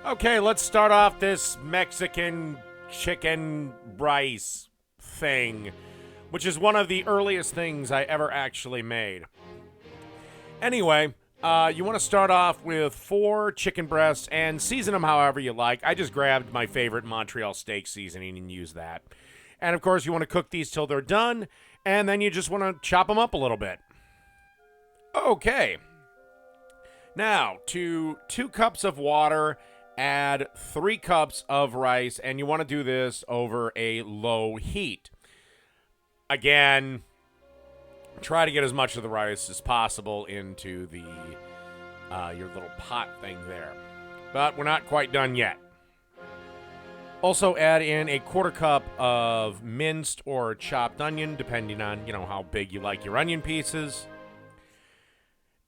Okay, let's start off this Mexican chicken rice thing, which is one of the earliest things I ever actually made. Anyway, you want to start off with 4 chicken breasts and season them however you like. I just grabbed my favorite Montreal steak seasoning and used that. And of course, you want to cook these till they're done, and then you just want to chop them up a little bit. Okay. Now, to 2 cups of water, add 3 cups of rice, and you want to do this over a low heat. Again, try to get as much of the rice as possible into the your little pot thing there. But we're not quite done yet. Also add in a 1/4 cup of minced or chopped onion, depending on, how big you like your onion pieces.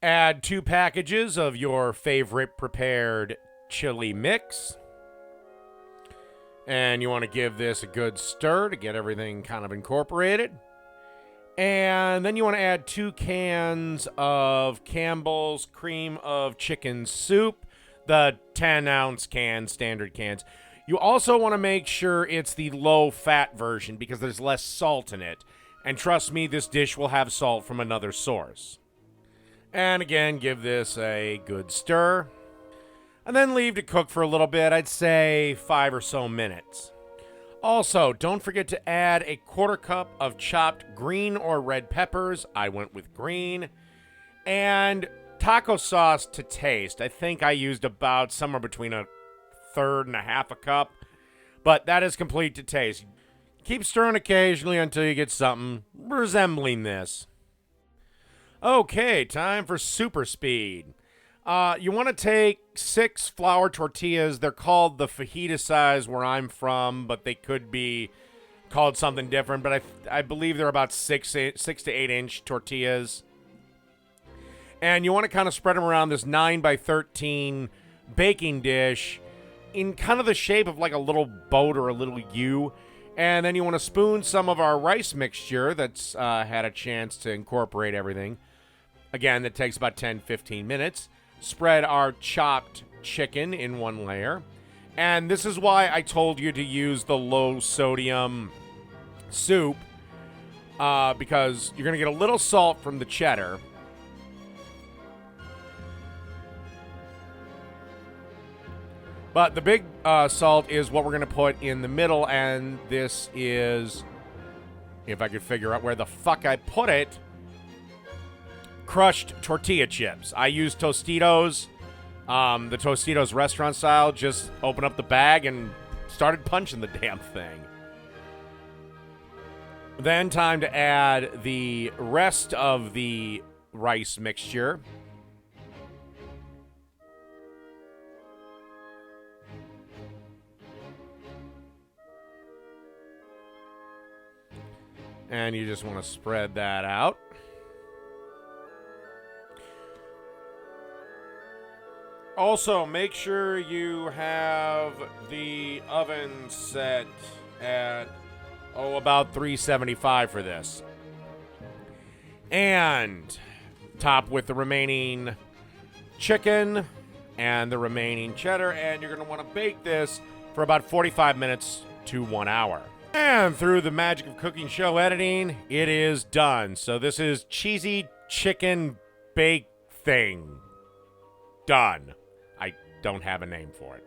Add 2 packages of your favorite prepared chili mix. And you want to give this a good stir to get everything kind of incorporated. And then you want to add 2 cans of Campbell's cream of chicken soup, the 10-ounce cans, standard cans. You also want to make sure it's the low-fat version because there's less salt in it. And trust me, this dish will have salt from another source. And again, give this a good stir. And then leave to cook for a little bit, I'd say 5 or so minutes. Also, don't forget to add a 1/4 cup of chopped green or red peppers. I went with green. And taco sauce to taste. I think I used about somewhere between 1/3 and 1/2 cup. But that is complete to taste. Keep stirring occasionally until you get something resembling this. Okay, time for super speed. You want to take 6 flour tortillas. They're called the fajita size where I'm from, but they could be called something different. But I believe they're about 6 to 8 inch tortillas. And you want to kind of spread them around this 9 by 13 baking dish in kind of the shape of like a little boat or a little U. And then you want to spoon some of our rice mixture that's had a chance to incorporate everything. Again, that takes about 10-15 minutes. Spread our chopped chicken in one layer. And this is why I told you to use the low-sodium soup, because you're going to get a little salt from the cheddar. But the big salt is what we're going to put in the middle, and this is, if I could figure out where the fuck I put it, crushed tortilla chips. I use Tostitos, the Tostitos restaurant style. Just open up the bag and started punching the damn thing. Then time to add the rest of the rice mixture. And you just want to spread that out. Also, make sure you have the oven set at, about 375 for this. And top with the remaining chicken and the remaining cheddar. And you're going to want to bake this for about 45 minutes to 1 hour. And through the magic of cooking show editing, it is done. So this is cheesy chicken bake thing. Done. I don't have a name for it.